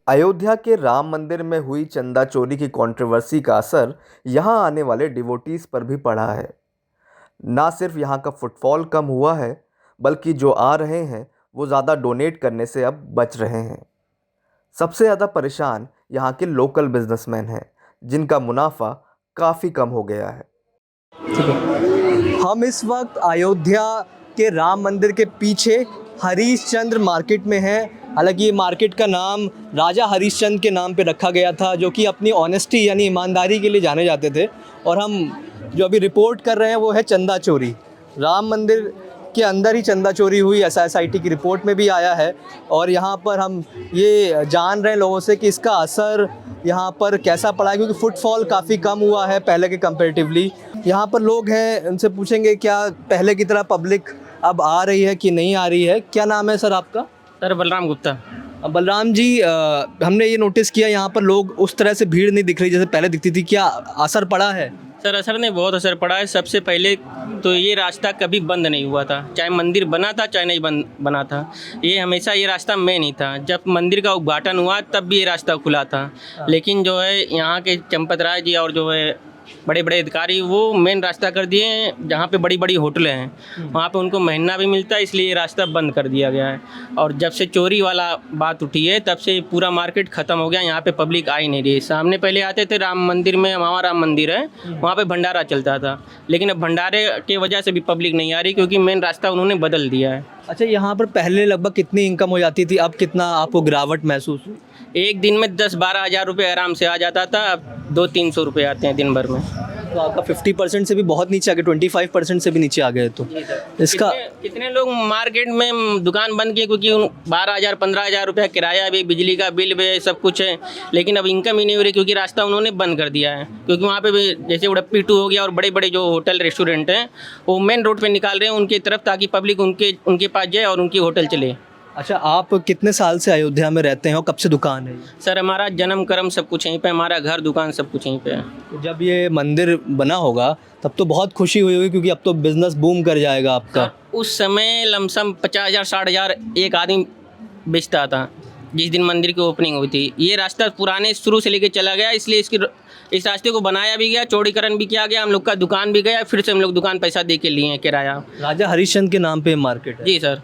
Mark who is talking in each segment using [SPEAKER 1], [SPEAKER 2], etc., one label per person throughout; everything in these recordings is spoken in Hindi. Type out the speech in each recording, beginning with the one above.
[SPEAKER 1] अयोध्या के राम मंदिर में हुई चंदा चोरी की कंट्रोवर्सी का असर यहां आने वाले डिवोटीज पर भी पड़ा है। ना सिर्फ यहां का फुटफॉल कम हुआ है, बल्कि जो आ रहे हैं वो ज़्यादा डोनेट करने से अब बच रहे हैं। सबसे ज़्यादा परेशान यहां के लोकल बिजनेसमैन हैं, जिनका मुनाफा काफ़ी कम हो गया है।
[SPEAKER 2] ठीक है। हम इस वक्त अयोध्या के राम मंदिर के पीछे हरीशचंद्र मार्केट में हैं। हालांकि ये मार्केट का नाम राजा हरीशचंद्र के नाम पे रखा गया था, जो कि अपनी ऑनेस्टी यानी ईमानदारी के लिए जाने जाते थे। और हम जो अभी रिपोर्ट कर रहे हैं वो है चंदा चोरी। राम मंदिर के अंदर ही चंदा चोरी हुई, एसआईटी की रिपोर्ट में भी आया है। और यहाँ पर हम ये जान रहे हैं लोगों से कि इसका असर यहाँ पर कैसा पड़ा है, क्योंकि फुटफॉल काफ़ी कम हुआ है पहले के कंपैरेटिवली। यहाँ पर लोग हैं, उनसे पूछेंगे क्या पहले की तरह पब्लिक अब आ रही है कि नहीं आ रही है। क्या नाम है सर आपका?
[SPEAKER 3] सर बलराम गुप्ता।
[SPEAKER 2] बलराम जी, हमने ये नोटिस किया यहाँ पर लोग उस तरह से भीड़ नहीं दिख रही जैसे पहले दिखती थी। क्या असर पड़ा है?
[SPEAKER 3] सर असर ने बहुत असर पड़ा है। सबसे पहले तो ये रास्ता कभी बंद नहीं हुआ था, चाहे मंदिर बना था चाहे नहीं बना था। ये हमेशा ये रास्ता मेन ही था। जब मंदिर का उद्घाटन हुआ तब भी ये रास्ता खुला था। लेकिन जो है यहाँ के चंपत राय जी और जो है बड़े बड़े अधिकारी वो मेन रास्ता कर दिए हैं। जहाँ पे बड़ी बड़ी होटलें हैं वहाँ पे उनको महीना भी मिलता है, इसलिए ये रास्ता बंद कर दिया गया है। और जब से चोरी वाला बात उठी है तब से पूरा मार्केट ख़त्म हो गया। यहाँ पे पब्लिक आ ही नहीं रही। सामने पहले आते थे राम मंदिर में, हमारा राम मंदिर है वहाँ पे भंडारा चलता था, लेकिन अब भंडारे की वजह से भी पब्लिक नहीं आ रही, क्योंकि मेन रास्ता उन्होंने बदल दिया है।
[SPEAKER 2] अच्छा, यहाँ पर पहले लगभग कितनी इनकम हो जाती थी, अब कितना आपको गिरावट महसूस हुई?
[SPEAKER 3] एक दिन में 10-12 हज़ार रुपये आराम से आ जाता था, अब 200-300 रुपये आते हैं दिन भर में।
[SPEAKER 2] तो आपका 50% से भी बहुत नीचे आ गया, 25% से भी नीचे आ गए। तो इसका
[SPEAKER 3] कितने लोग मार्केट में दुकान बंद किए, क्योंकि 12,000 15,000 रुपया किराया भी, बिजली का बिल भी, सब कुछ है, लेकिन अब इनकम ही नहीं हो रही, क्योंकि रास्ता उन्होंने बंद कर दिया है। क्योंकि वहाँ पे भी जैसे उड़प्पी 2 हो गया और बड़े बड़े जो होटल रेस्टोरेंट हैं वो मेन रोड पे निकाल रहे हैं उनकी तरफ, ताकि पब्लिक उनके पास जाए और उनकी होटल चले।
[SPEAKER 2] अच्छा, आप कितने साल से अयोध्या में रहते हैं और कब से दुकान है?
[SPEAKER 3] सर हमारा जन्म कर्म सब कुछ यहीं पे, हमारा घर दुकान सब कुछ यहीं पे है।
[SPEAKER 2] तो जब ये मंदिर बना होगा तब तो बहुत खुशी हुई होगी, क्योंकि अब तो बिजनेस बूम कर जाएगा आपका।
[SPEAKER 3] उस समय लमसम 50,000 60,000 एक आदमी बेचता था जिस दिन मंदिर की ओपनिंग हुई थी। ये रास्ता पुराने शुरू से लेके चला गया, इसलिए इस रास्ते को बनाया भी गया, चौड़ीकरण भी किया गया, हम लोग का दुकान भी गया, फिर से हम लोग दुकान पैसा दे के लिए हैं किराया।
[SPEAKER 2] राजा हरिश्चंद्र के नाम पे मार्केट है?
[SPEAKER 3] जी सर,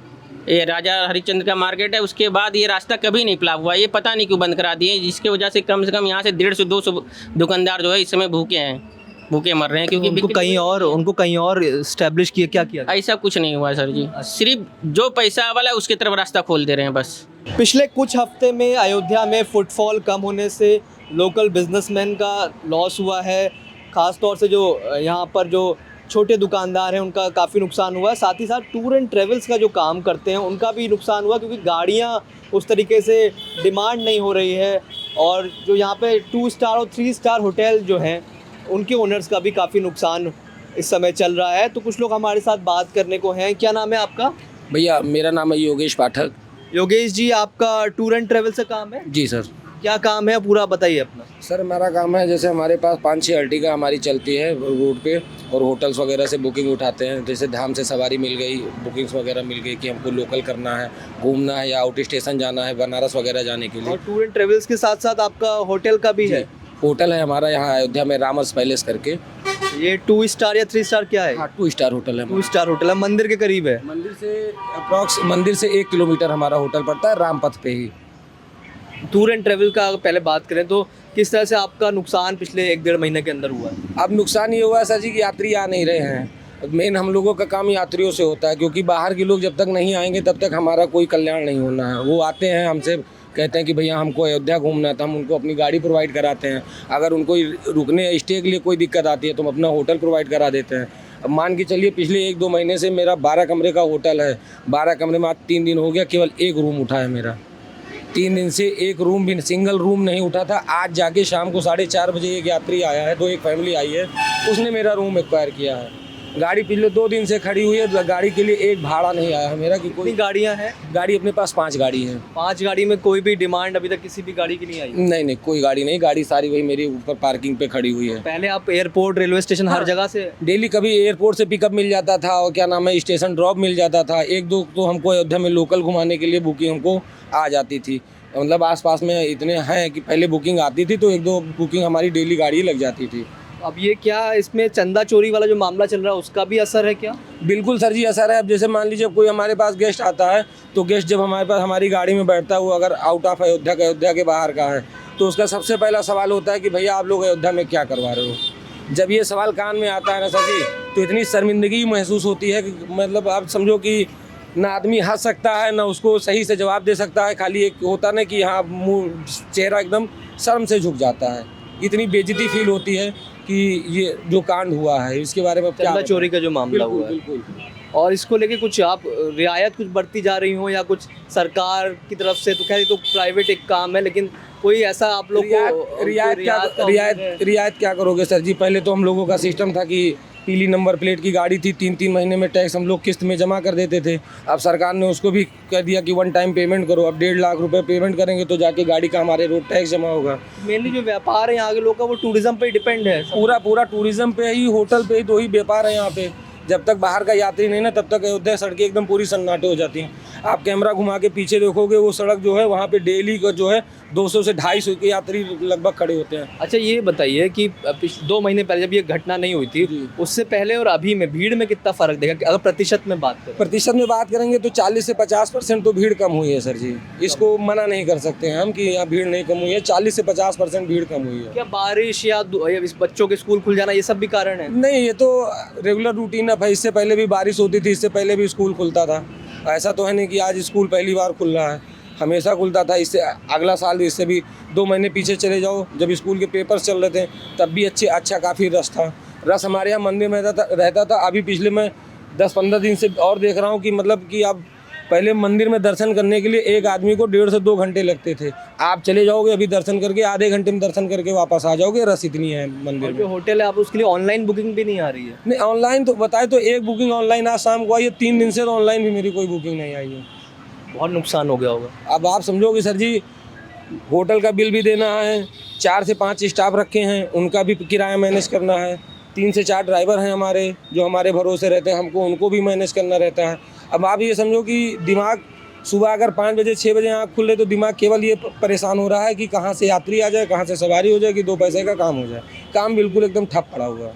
[SPEAKER 3] ये राजा हरिश्चंद्र का मार्केट है। उसके बाद ये रास्ता कभी नहीं प्लाव हुआ, ये पता नहीं क्यों बंद करा दिए, जिसकी वजह से कम यहाँ से 150 200 दुकानदार जो है इस समय भूखे मर रहे हैं। क्योंकि
[SPEAKER 2] उनको कहीं और इस्टेब्लिश किया, क्या किया?
[SPEAKER 3] ऐसा कुछ नहीं हुआ सर जी, सिर्फ जो पैसा वाला है उसकी तरफ रास्ता खोल दे रहे हैं बस।
[SPEAKER 2] पिछले कुछ हफ्ते में अयोध्या में फुटफॉल कम होने से लोकल बिजनेसमैन का लॉस हुआ है। ख़ास तौर से जो यहाँ पर जो छोटे दुकानदार हैं उनका काफ़ी नुकसान हुआ है। साथ ही साथ टूर एंड ट्रेवल्स का जो काम करते हैं उनका भी नुकसान हुआ, क्योंकि गाड़ियाँ उस तरीके से डिमांड नहीं हो रही है। और जो यहाँ पे 2 स्टार और 3 स्टार होटल जो हैं उनके ओनर्स का भी काफ़ी नुकसान इस समय चल रहा है। तो कुछ लोग हमारे साथ बात करने को हैं। क्या नाम है आपका?
[SPEAKER 4] भैया मेरा नाम है योगेश पाठक।
[SPEAKER 2] योगेश जी, आपका टूर एंड ट्रेवल से काम है?
[SPEAKER 4] जी सर।
[SPEAKER 2] क्या काम है, पूरा बताइए अपना।
[SPEAKER 4] सर हमारा काम है, जैसे हमारे पास 5-6 अर्टिगा हमारी चलती है रोड पे, और होटल्स वगैरह से बुकिंग उठाते हैं। जैसे धाम से सवारी मिल गई, बुकिंग्स वगैरह मिल गई कि हमको लोकल करना है, घूमना है या आउट स्टेशन जाना है, बनारस वगैरह जाने के लिए।
[SPEAKER 2] और टूर एंड ट्रेवल्स के साथ साथ आपका होटल का भी है?
[SPEAKER 4] होटल है हमारा यहाँ अयोध्या में, रामस पैलेस करके।
[SPEAKER 2] ये 2 स्टार या 3 स्टार क्या है?
[SPEAKER 4] हाँ 2 स्टार होटल है।
[SPEAKER 2] 2 स्टार होटल है, मंदिर के करीब है।
[SPEAKER 4] मंदिर से 1 किलोमीटर हमारा होटल पड़ता है, रामपथ पे ही।
[SPEAKER 2] टूर एंड ट्रेवल का पहले बात करें तो किस तरह से आपका नुकसान पिछले 1-1.5 महीने के अंदर हुआ है?
[SPEAKER 4] अब नुकसान ये हुआ है सर जी कि यात्री आ नहीं रहे हैं। मेन हम लोगों का काम यात्रियों से होता है, क्योंकि बाहर के लोग जब तक नहीं आएंगे तब तक हमारा कोई कल्याण नहीं होना है। वो आते हैं हमसे कहते हैं कि भैया हमको अयोध्या घूमना था, हम उनको अपनी गाड़ी प्रोवाइड कराते हैं। अगर उनको रुकने स्टे के लिए कोई दिक्कत आती है तो हम अपना होटल प्रोवाइड करा देते हैं। अब मान के चलिए पिछले 1-2 महीने से मेरा 12 कमरे का होटल है। 12 कमरे में आज 3 दिन हो गया केवल 1 रूम उठा है मेरा। 3 दिन से 1 रूम भी, सिंगल रूम नहीं उठा था। आज जाके शाम को 4:30 बजे एक यात्री आया है, तो एक फैमिली आई है, उसने मेरा रूम एक्वायर किया है। गाड़ी पिछले 2 दिन से खड़ी हुई है, गाड़ी के लिए एक भाड़ा नहीं आया है मेरा। कि कोई
[SPEAKER 2] गाड़ियाँ हैं?
[SPEAKER 4] गाड़ी अपने पास 5 गाड़ी है।
[SPEAKER 2] 5 गाड़ी में कोई भी डिमांड अभी तक किसी भी गाड़ी की नहीं आई?
[SPEAKER 4] नहीं, कोई गाड़ी नहीं, गाड़ी सारी वही मेरी ऊपर पार्किंग पे खड़ी हुई है।
[SPEAKER 2] पहले आप एयरपोर्ट, रेलवे स्टेशन हर जगह से
[SPEAKER 4] डेली कभी एयरपोर्ट से पिकअप मिल जाता था और क्या नाम है स्टेशन ड्रॉप मिल जाता था। 1-2 तो हमको अयोध्या में लोकल घुमाने के लिए बुकिंग हमको आ जाती थी। मतलब आसपास में इतने हैं कि पहले बुकिंग आती थी तो 1-2 बुकिंग हमारी डेली गाड़ी लग जाती थी।
[SPEAKER 2] अब ये क्या इसमें चंदा चोरी वाला जो मामला चल रहा है उसका भी असर है क्या?
[SPEAKER 4] बिल्कुल सर जी असर है। अब जैसे मान लीजिए कोई हमारे पास गेस्ट आता है तो गेस्ट जब हमारे पास हमारी गाड़ी में बैठता है, वो अगर आउट ऑफ अयोध्या के बाहर का है, तो उसका सबसे पहला सवाल होता है कि भैया आप लोग अयोध्या में क्या करवा रहे हो। जब ये सवाल कान में आता है ना सर जी, तो इतनी शर्मिंदगी महसूस होती है कि मतलब आप समझो कि ना आदमी हंस सकता है ना उसको सही से जवाब दे सकता है। खाली एक होता ना कि हाँ मुँह चेहरा एकदम शर्म से झुक जाता है। इतनी बेइज्जती फील होती है कि ये जो कांड हुआ है इसके बारे में क्या
[SPEAKER 2] चंदा चोरी का जो मामला
[SPEAKER 4] बिल्कुल
[SPEAKER 2] हुआ है,
[SPEAKER 4] बिल्कुल।
[SPEAKER 2] और इसको लेके कुछ आप रियायत कुछ बरती जा रही हो या कुछ सरकार की तरफ से? तो खैर ये तो प्राइवेट एक काम है, लेकिन कोई ऐसा आप लोग को
[SPEAKER 4] रियायत क्या करोगे सर जी। पहले तो हम लोगों का सिस्टम था कि पीली नंबर प्लेट की गाड़ी थी, 3-3 महीने में टैक्स हम लोग किस्त में जमा कर देते थे। अब सरकार ने उसको भी कह दिया कि 1 टाइम पेमेंट करो। अब 1.5 लाख रुपए पेमेंट करेंगे तो जाके गाड़ी का हमारे रोड टैक्स जमा होगा।
[SPEAKER 2] मेनली जो व्यापार है यहाँ के लोग का वो टूरिज्म पे डिपेंड है।
[SPEAKER 4] पूरा टूरिज्म पे ही, होटल पे ही, दो ही व्यापार है यहाँ पे। जब तक बाहर का यात्री नहीं ना तब तक अयोध्या सड़कें एकदम पूरी सन्नाटे हो जाती हैं। आप कैमरा घुमा के पीछे देखोगे वो सड़क जो है वहाँ पे डेली का जो है 200 से 250 के यात्री लगभग खड़े होते हैं।
[SPEAKER 2] अच्छा ये बताइए कि 2 महीने पहले जब ये घटना नहीं हुई थी, उससे पहले और अभी में भीड़ में कितना फर्क देखा अगर प्रतिशत में बात करें?
[SPEAKER 4] प्रतिशत में बात करेंगे तो 40 से 50% तो भीड़ कम हुई है सर जी। इसको मना नहीं कर सकते हैं हम कि यहाँ भीड़ नहीं कम हुई है। 40 से 50% भीड़ कम हुई है।
[SPEAKER 2] क्या बारिश या इस बच्चों के स्कूल खुल जाना ये सब भी कारण है?
[SPEAKER 4] नहीं, ये तो रेगुलर रूटीन है। इससे पहले भी बारिश होती थी, इससे पहले भी स्कूल खुलता था। ऐसा तो है नहीं कि आज स्कूल पहली बार खुल रहा है, हमेशा खुलता था। इससे अगला साल इससे भी 2 महीने पीछे चले जाओ, जब स्कूल के पेपर्स चल रहे थे तब भी अच्छा काफ़ी रश था। रश हमारे यहाँ मंदिर में रहता था। अभी पिछले मैं 10-15 दिन से और देख रहा हूँ कि मतलब कि अब पहले मंदिर में दर्शन करने के लिए एक आदमी को 1.5 से 2 घंटे लगते थे। आप चले जाओगे अभी दर्शन करके आधे घंटे में दर्शन करके वापस आ जाओगे। रश इतनी है मंदिर में।
[SPEAKER 2] जो होटल है आप उसके लिए ऑनलाइन बुकिंग भी नहीं आ रही है?
[SPEAKER 4] नहीं, ऑनलाइन तो बताए तो एक बुकिंग ऑनलाइन आज शाम को आई है। 3 दिन से तो ऑनलाइन भी मेरी कोई बुकिंग नहीं आई है।
[SPEAKER 2] बहुत नुकसान हो गया होगा।
[SPEAKER 4] अब आप समझोगे सर जी, होटल का बिल भी देना है, 4 से 5 स्टाफ रखे हैं, उनका भी किराया मैनेज करना है, 3 से 4 ड्राइवर हैं हमारे जो हमारे भरोसे रहते हैं, हमको उनको भी मैनेज करना रहता है। अब आप ये समझो कि दिमाग सुबह अगर 5 बजे 6 बजे आँख खुले तो दिमाग केवल ये परेशान हो रहा है कि कहाँ से यात्री आ जाए, कहाँ से सवारी हो जाए, कि 2 पैसे का काम हो जाए। काम बिल्कुल एकदम ठप पड़ा हुआ है।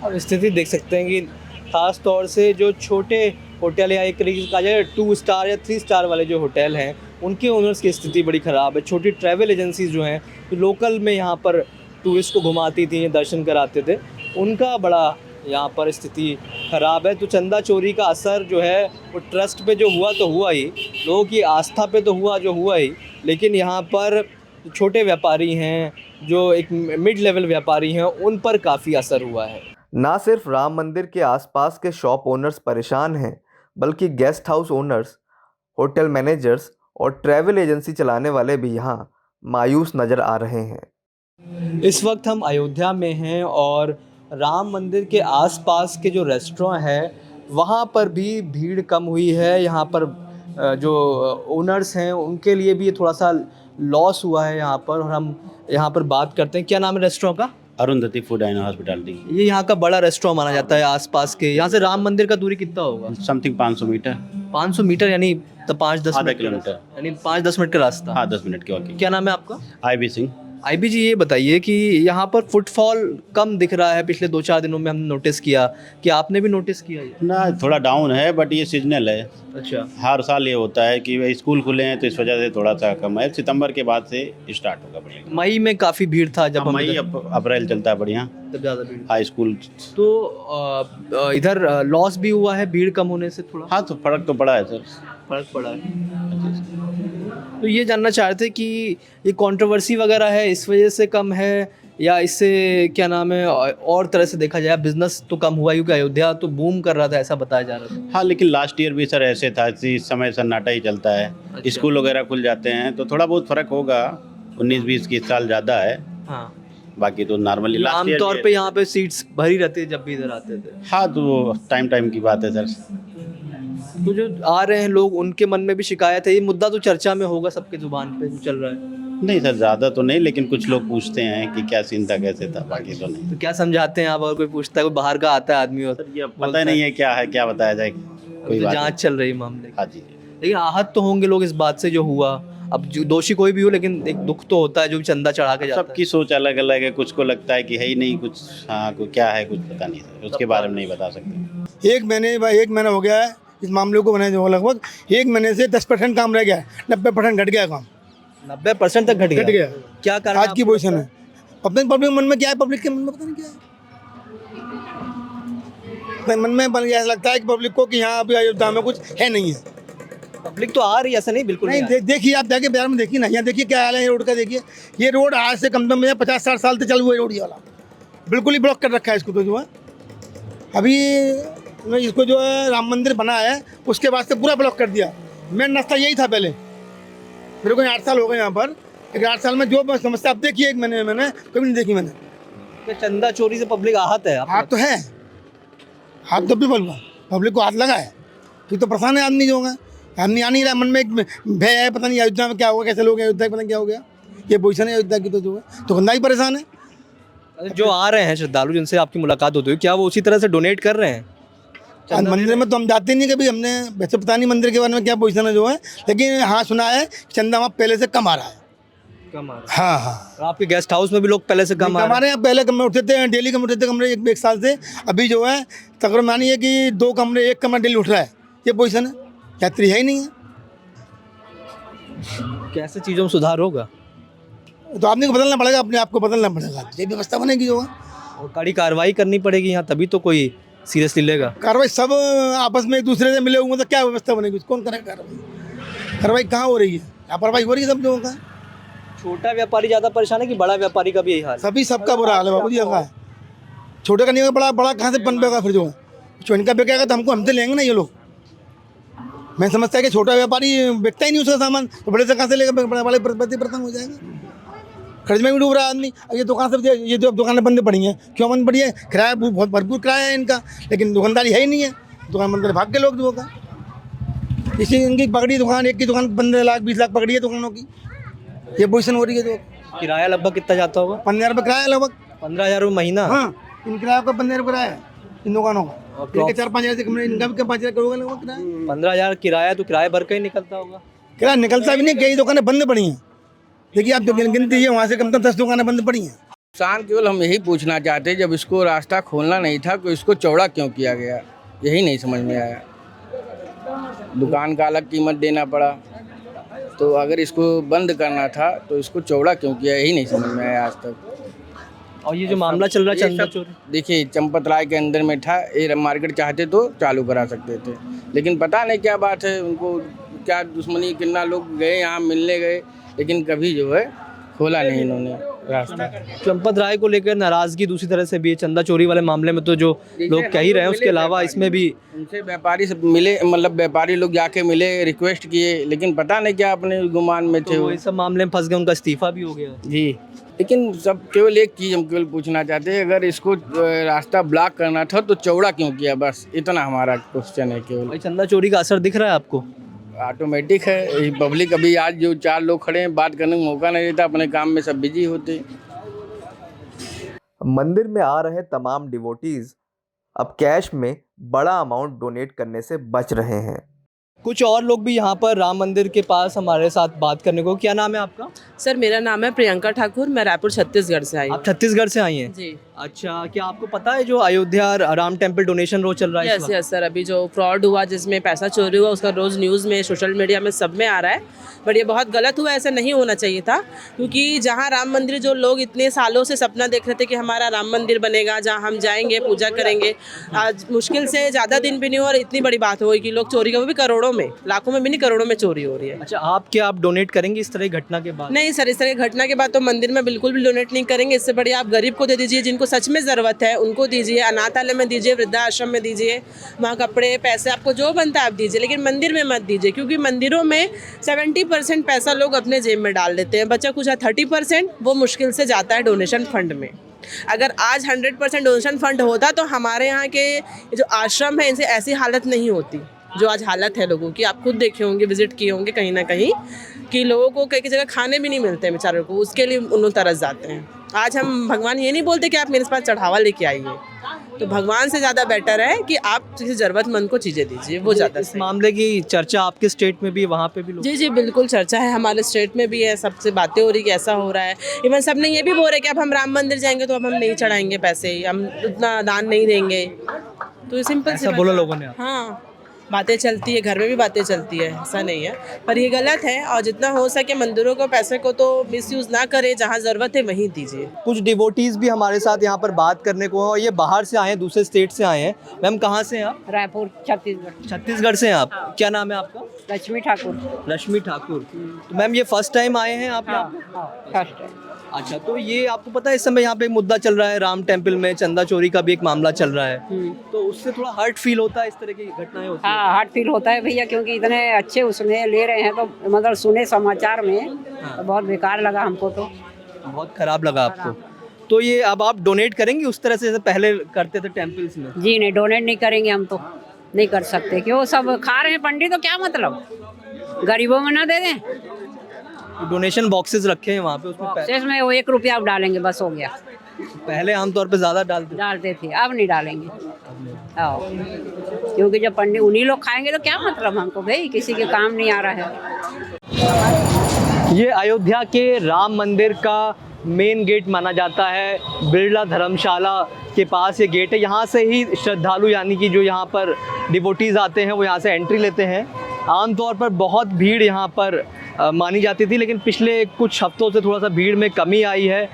[SPEAKER 2] अब स्थिति देख सकते हैं कि ख़ास तौर से जो छोटे होटल या एक तरीके से कहा जाए 2 स्टार या 3 स्टार वाले जो होटल हैं उनके ओनर्स की स्थिति बड़ी ख़राब है। छोटी ट्रैवल एजेंसीज जो हैं जो लोकल में यहाँ पर टूरिस्ट को घुमाती थी, दर्शन कराते थे, उनका बड़ा यहाँ पर स्थिति ख़राब है। तो चंदा चोरी का असर जो है वो ट्रस्ट पे जो हुआ तो हुआ ही, लोगों की आस्था पे तो हुआ जो हुआ ही, लेकिन यहाँ पर छोटे व्यापारी हैं जो एक मिड लेवल व्यापारी हैं उन पर काफ़ी असर हुआ है।
[SPEAKER 1] ना सिर्फ राम मंदिर के आसपास के शॉप ओनर्स परेशान हैं, बल्कि guest house owners, hotel managers और ट्रैवल एजेंसी चलाने वाले भी यहाँ मायूस नज़र आ रहे हैं।
[SPEAKER 2] इस वक्त हम अयोध्या में हैं और राम मंदिर के आसपास के जो रेस्टोरेंट है वहाँ पर भी भीड़ कम हुई है। यहाँ पर जो ओनर्स हैं उनके लिए भी थोड़ा सा लॉस हुआ है यहाँ पर, और हम यहाँ पर बात करते हैं। क्या नाम है रेस्टोरेंट का?
[SPEAKER 5] Arundhati food and hospitality.
[SPEAKER 2] ये यहाँ का बड़ा रेस्टोरेंट माना जाता है आसपास के। यहाँ से राम मंदिर का दूरी कितना होगा?
[SPEAKER 5] Something 500 metre.
[SPEAKER 2] 500 मीटर यानी तो 5-10
[SPEAKER 5] आधा
[SPEAKER 2] मिनट
[SPEAKER 5] किलोमीटर,
[SPEAKER 2] यानी 5-10 मिनट का रास्ता।
[SPEAKER 5] हाँ 10 मिनट की वॉकिंग।
[SPEAKER 2] क्या नाम है आपका?
[SPEAKER 5] IB सिंह।
[SPEAKER 2] IB जी, ये बताइए कि यहाँ पर फुटफॉल कम दिख रहा है पिछले 2-4 दिनों में, हमने नोटिस किया कि आपने भी नोटिस किया ये?
[SPEAKER 5] ना थोड़ा डाउन है, बट ये सीजनल है।
[SPEAKER 2] अच्छा,
[SPEAKER 5] हर साल ये होता है कि स्कूल खुले हैं तो इस वजह से थोड़ा सा कम है। सितंबर के बाद से स्टार्ट होगा बढ़िया।
[SPEAKER 2] मई में काफ़ी भीड़ था जब हम
[SPEAKER 5] मई अप्रैल चलता है बढ़िया,
[SPEAKER 2] तब ज़्यादा भीड़।
[SPEAKER 5] High school.
[SPEAKER 2] तो इधर लॉस भी हुआ है भीड़ कम होने से थोड़ा?
[SPEAKER 5] हाँ, तो फर्क तो पड़ा है सर।
[SPEAKER 2] फर्क पड़ा है। तो ये जानना चाहते थे कि ये कंट्रोवर्सी वगैरह है इस वजह से कम है, या इससे क्या नाम है और तरह से देखा जाए बिजनेस तो कम हुआ क्योंकि अयोध्या तो बूम कर रहा था, ऐसा बताया जा रहा था।
[SPEAKER 5] हाँ, लेकिन लास्ट ईयर भी सर ऐसे था, इस समय सन्नाटा ही चलता है।
[SPEAKER 2] अच्छा।
[SPEAKER 5] स्कूल वगैरह खुल जाते हैं तो थोड़ा बहुत फ़र्क होगा। 19-20 की साल ज़्यादा है,
[SPEAKER 2] हाँ,
[SPEAKER 5] बाकी तो नॉर्मली लास्ट ईयर
[SPEAKER 2] आमतौर पे यहाँ पे सीट्स भरी रहती है जब भी इधर आते थे।
[SPEAKER 5] हाँ, तो टाइम की बात है सर।
[SPEAKER 2] तो जो आ रहे हैं लोग उनके मन में भी शिकायत है, ये मुद्दा तो चर्चा में होगा, सबके जुबान पे चल रहा है।
[SPEAKER 5] नहीं सर, ज़्यादा तो नहीं, लेकिन कुछ लोग पूछते हैं कि क्या सीन था, कैसे था, बाकी तो नहीं।
[SPEAKER 2] तो क्या समझाते हैं आप? अगर कोई पूछता है, कोई बाहर का आता है आदमी और
[SPEAKER 5] सर ये पता ही नहीं है क्या है, क्या बताया जाए, कोई
[SPEAKER 2] तो
[SPEAKER 5] बात
[SPEAKER 2] जांच चल रही है मामले की।
[SPEAKER 5] हाँ जी।
[SPEAKER 2] लेकिन आहत तो होंगे लोग इस बात से जो हुआ, अब जो दोषी कोई भी हो, लेकिन एक दुख तो होता है जो भी चंदा चढ़ा के जाता है।
[SPEAKER 5] सबकी सोच अलग अलग है, कुछ को लगता है कि है ही नहीं कुछ, हाँ कोई क्या है कुछ पता नहीं सर, उसके बारे में नहीं बता सकते।
[SPEAKER 6] एक महीना हो गया है इस मामले को बनाए जो लगभग 1 महीने से 10% काम रह गया है, 90% घट गया काम,
[SPEAKER 2] 90% तक घट गया। क्या कारण
[SPEAKER 6] आज की पोजीशन है। पब्लिक मन में क्या है, पब्लिक के मन में पता नहीं क्या है, मन में ऐसा लगता है कि पब्लिक को कि यहाँ अभी अयोध्या में कुछ है नहीं है।
[SPEAKER 2] पब्लिक तो आ रही है, ऐसा नहीं बिल्कुल नहीं।
[SPEAKER 6] देखिए आप जाके बाजार में देखिए ना, यहाँ देखिए क्या हाल है रोड का। देखिए ये रोड आज से कम 50-60 साल से चालू हुआ है रोड, ये वाला बिल्कुल ही ब्लॉक कर रखा है इसको। तो जो है अभी इसको जो है राम मंदिर बना है उसके बाद से पूरा ब्लॉक कर दिया। मेन रास्ता यही था पहले। मेरे को 8 साल हो गए यहाँ पर, लेकिन 8 साल में जो समस्या आप देखिए 1 महीने में मैंने कभी नहीं देखी मैंने।
[SPEAKER 2] चंदा चोरी से पब्लिक आहत है।
[SPEAKER 6] हाथ तो है, हाथ तो भी बोलूँगा, पब्लिक को हाथ लगा है। फिर तो परेशान है आदमी जो होगा, आदमी आ नहीं रहा, मन में एक भय है, पता नहीं अयोध्या में क्या होगा, कैसे लोग अयोध्या पता नहीं क्या हो गया। ये पोजीशन है अयोध्या की, तो जो है तो गंदा ही परेशान है।
[SPEAKER 2] जो आ रहे हैं श्रद्धालु जिनसे आपकी मुलाकात होती है, क्या वो उसी तरह से डोनेट कर रहे हैं?
[SPEAKER 6] मंदिर में तो हम जाते नहीं कभी, हमने वैसे पता नहीं मंदिर के बारे में क्या पोजीशन है जो है, लेकिन हाँ सुना है चंदा वहाँ पहले से कम आ रहा है।
[SPEAKER 2] कम आ रहा है।
[SPEAKER 6] हाँ।
[SPEAKER 2] और आपके गेस्ट हाउस में भी लोग पहले से कम आ रहे हैं?
[SPEAKER 6] पहले कमरे उठते थे, डेली कमरे उठते थे कमरे एक साल से। अभी जो है तकरीबन मानिए कि 2 कमरे 1 कमरा डेली उठ रहा है। ये पोजीशन है, यात्री है ही नहीं है।
[SPEAKER 2] कैसे चीज़ों में सुधार होगा?
[SPEAKER 6] तो आदमी को बदलना पड़ेगा, अपने आप को बदलना पड़ेगा, ये व्यवस्था बनेगी जो है।
[SPEAKER 2] और कड़ी कार्रवाई करनी पड़ेगी यहाँ, तभी तो कोई सीरियसली लेगा।
[SPEAKER 6] कार्रवाई सब आपस में एक दूसरे से मिले हुए तो क्या व्यवस्था बनेगी, कौन करेगा कार्रवाई? कार्रवाई कहाँ हो रही है? लापरवाही हो रही है सब लोगों का।
[SPEAKER 2] छोटा व्यापारी ज़्यादा परेशान है कि बड़ा व्यापारी का भी यही हाल?
[SPEAKER 6] सभी सबका बुरा हाल है बाबू जी का। छोटे का नहीं होगा, बड़ा कहाँ से पनपेगा फिर जो है। इनका बिकेगा तो हमसे लेंगे ना ये लोग। मैं समझता है कि छोटा व्यापारी बिकता ही नहीं उसका सामान, तो बड़े से कहाँ से लेगा? बड़े प्रसन्न हो जाएगा, खर्च में भी डूब रहा है आदमी। ये दुकान से ये जो दुकानें बंद पड़ी हैं, क्यों बंद पड़ी है? किराया बहुत भरपूर किराया है इनका, लेकिन दुकानदारी है ही नहीं है। दुकान बंद भाग के लोग जो होगा, इसी इनकी पकड़ी दुकान, एक की दुकान 15 लाख 20 लाख पकड़ी है दुकानों की। ये पोजीशन हो रही है। जो
[SPEAKER 2] किराया लगभग कितना जाता होगा?
[SPEAKER 6] 15,000 रुपये किराया लगभग।
[SPEAKER 2] 15,000 रुपये महीना?
[SPEAKER 6] हाँ, इन किराया का 15,000 रुपये किराया है इन दुकानों का। 4-5 हज़ार से कम, इनका भी 5 हज़ार करोगे लगभग किराया।
[SPEAKER 2] 15,000 किराया तो किराया भर का ही निकलता होगा।
[SPEAKER 6] किराया निकलता भी नहीं, कई दुकानें बंद पड़ी हैं। देखिए आप जो गिनती है वहाँ से कम 10 दुकानें बंद पड़ी हैं।
[SPEAKER 4] किसान केवल हम यही पूछना चाहते हैं, जब इसको रास्ता खोलना नहीं था तो इसको चौड़ा क्यों किया गया, यही नहीं समझ में आया। दुकान का अलग कीमत देना पड़ा, तो अगर इसको बंद करना था तो इसको चौड़ा क्यों किया, यही नहीं समझ में आया आज तक।
[SPEAKER 2] और ये जो मामला चल रहा है चंदा चोरी,
[SPEAKER 4] देखिए चंपत राय के अंदर में था, ये मार्केट चाहते तो चालू करा सकते थे, लेकिन पता नहीं क्या बात है, उनको क्या दुश्मनी, कितना लोग गए यहाँ मिलने गए, लेकिन कभी जो है खोला नहीं इन्होंने रास्ता।
[SPEAKER 2] चंपत राय को लेकर नाराजगी दूसरी तरह से भी है। चंदा चोरी वाले मामले में तो जो लोग कह ही रहे हैं, उसके अलावा इसमें भी
[SPEAKER 4] उनसे व्यापारी सब मिले, मतलब व्यापारी लोग जाके मिले, रिक्वेस्ट किए, लेकिन पता नहीं क्या अपने गुमान में थे।
[SPEAKER 2] तो इस सब मामले में फंस गए, उनका इस्तीफा भी हो गया
[SPEAKER 4] जी। लेकिन सब केवल एक चीज़ हम केवल पूछना चाहते हैं, अगर इसको रास्ता ब्लॉक करना था तो चौड़ा क्यों किया, बस इतना हमारा क्वेश्चन है केवल।
[SPEAKER 2] भाई चंदा चोरी का असर दिख रहा है आपको?
[SPEAKER 4] ऑटोमेटिक है। पब्लिक अभी आज जो 4 लोग खड़े हैं, बात करने का मौका नहीं देता, अपने काम में सब बिजी होते।
[SPEAKER 1] मंदिर में आ रहे तमाम डिवोटीज अब कैश में बड़ा अमाउंट डोनेट करने से बच रहे हैं।
[SPEAKER 2] कुछ और लोग भी यहाँ पर राम मंदिर के पास हमारे साथ बात करने को। क्या नाम है आपका?
[SPEAKER 7] सर मेरा नाम है प्रियंका ठाकुर, मैं रायपुर छत्तीसगढ़ से आई हूँ।
[SPEAKER 2] आप छत्तीसगढ़ से आई हैं?
[SPEAKER 7] जी।
[SPEAKER 2] अच्छा, क्या आपको पता है जो अयोध्या राम टेम्पल डोनेशन रोज चल रहा है?
[SPEAKER 7] यस यस सर, अभी जो फ्रॉड हुआ जिसमें पैसा चोरी हुआ उसका रोज़ न्यूज़ में, सोशल मीडिया में सब में आ रहा है, बट ये बहुत गलत हुआ, ऐसा नहीं होना चाहिए था। क्योंकि जहाँ राम मंदिर, जो लोग इतने सालों से सपना देख रहे थे कि हमारा राम मंदिर बनेगा, जहाँ हम जाएंगे पूजा करेंगे, आज मुश्किल से ज़्यादा दिन भी नहीं हुआ और इतनी बड़ी बात हो गई कि लोग चोरी का, वो भी करोड़ों में, लाखों में भी नहीं, करोड़ों में चोरी हो रही है।
[SPEAKER 2] अच्छा, आप डोनेट करेंगे इस तरह की घटना के बाद?
[SPEAKER 7] नहीं सर, इस तरह की घटना के बाद तो मंदिर में बिल्कुल भी डोनेट नहीं करेंगे। इससे बढ़िया आप गरीब को दे दीजिए, जिनको सच में ज़रूरत है उनको दीजिए, अनाथालय में दीजिए, वृद्धाश्रम में दीजिए, वहाँ कपड़े पैसे आपको जो बनता है आप दीजिए, लेकिन मंदिर में मत दीजिए। क्योंकि मंदिरों में 70% पैसा लोग अपने जेब में डाल देते हैं, बचा कुछ 30% वो मुश्किल से जाता है डोनेशन फंड में। अगर आज 100% डोनेशन फंड होता तो हमारे यहाँ के जो आश्रम है इनसे ऐसी हालत नहीं होती जो आज हालत है लोगों की। आप खुद देखे होंगे, विजिट किए होंगे कहीं ना कहीं, कि लोगों को कई जगह खाने भी नहीं मिलते हैं बेचारों को, उसके लिए उन लोग तरस जाते हैं। आज हम भगवान ये नहीं बोलते कि आप मेरे पास चढ़ावा लेके आइए, तो भगवान से ज़्यादा बेटर है कि आप किसी ज़रूरतमंद को चीज़ें दीजिए, वो ज़्यादा
[SPEAKER 2] इस
[SPEAKER 7] सही है।
[SPEAKER 2] मामले की चर्चा आपके स्टेट में भी, वहाँ पे भी लोग
[SPEAKER 7] जी जी बिल्कुल चर्चा है, हमारे स्टेट में भी है, सबसे बातें हो रही कि ऐसा हो रहा है। इवन सब ने ये भी बोल रहे कि अब हम राम मंदिर जाएंगे तो अब हम नहीं चढ़ाएंगे पैसे, हम उतना दान नहीं देंगे। तो सिंपल
[SPEAKER 2] ऐसा बोला लोगों ने?
[SPEAKER 7] हाँ, बातें चलती है, घर में भी बातें चलती है, ऐसा नहीं है, पर ये गलत है। और जितना हो सके मंदिरों को, पैसे को तो मिसयूज़ ना करें, जहाँ ज़रूरत है वहीं दीजिए।
[SPEAKER 2] कुछ डिवोटीज़ भी हमारे साथ यहाँ पर बात करने को हैं और ये बाहर से आए हैं, दूसरे स्टेट से आए हैं। मैम कहाँ से हैं आप?
[SPEAKER 8] रायपुर छत्तीसगढ़।
[SPEAKER 2] छत्तीसगढ़ से हैं आप? क्या नाम है आपका?
[SPEAKER 8] लक्ष्मी ठाकुर।
[SPEAKER 2] रश्मि ठाकुर। तो मैम ये फर्स्ट टाइम आए हैं आप यहाँ?
[SPEAKER 8] फर्स्ट है।
[SPEAKER 2] अच्छा, तो ये आपको पता है इस समय यहाँ पे एक मुद्दा चल रहा है, राम टेम्पल में चंदा चोरी का भी एक मामला चल रहा है, तो उससे थोड़ा हर्ट फील होता है, इस तरह की घटनाएं होती हैं?
[SPEAKER 8] हाँ, हार्ट फील होता है भैया, क्योंकि इतने अच्छे उसमें ले रहे हैं, तो मतलब सुने समाचार में तो बहुत बेकार लगा हमको, तो
[SPEAKER 2] बहुत खराब लगा आपको। तो ये अब आप डोनेट करेंगे उस तरह से जैसे पहले करते थे टेम्पल्स में?
[SPEAKER 8] जी नहीं, डोनेट नहीं करेंगे हम, तो नहीं कर सकते, क्यों सब खा रहे हैं पंडित, तो क्या मतलब, गरीबों में ना दे दें।
[SPEAKER 2] डोनेशन बॉक्सेस रखे हैं वहाँ पे, उसमें
[SPEAKER 8] बॉक्सेस में वो 1 रुपया आप डालेंगे बस, हो गया।
[SPEAKER 2] पहले आमतौर पे ज़्यादा
[SPEAKER 8] डालते थे, अब नहीं डालेंगे। हाँ, क्योंकि जब पंडित उन्हीं लोग खाएंगे तो क्या मतलब हमको, भाई किसी के काम नहीं आ रहा है।
[SPEAKER 2] ये अयोध्या के राम मंदिर का मेन गेट माना जाता है। बिरला धर्मशाला के पास ये गेट है, यहाँ से ही श्रद्धालु यानी कि जो यहाँ पर डिवोटीज़ आते हैं वो यहाँ से एंट्री लेते हैं। आमतौर पर बहुत भीड़ यहाँ पर मानी जाती थी, लेकिन पिछले कुछ हफ्तों से थोड़ा सा भीड़ में कमी आई है।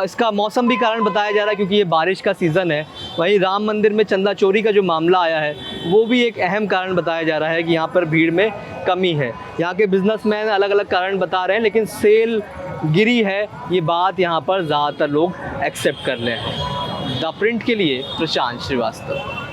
[SPEAKER 2] इसका मौसम भी कारण बताया जा रहा है क्योंकि ये बारिश का सीज़न है। वहीं राम मंदिर में चंदा चोरी का जो मामला आया है वो भी एक अहम कारण बताया जा रहा है कि यहाँ पर भीड़ में कमी है। यहाँ के बिजनेसमैन अलग अलग कारण बता रहे हैं, लेकिन सेल गिरी है ये बात यहाँ पर ज़्यादातर लोग एक्सेप्ट कर रहे हैं। द प्रिंट के लिए प्रशांत श्रीवास्तव।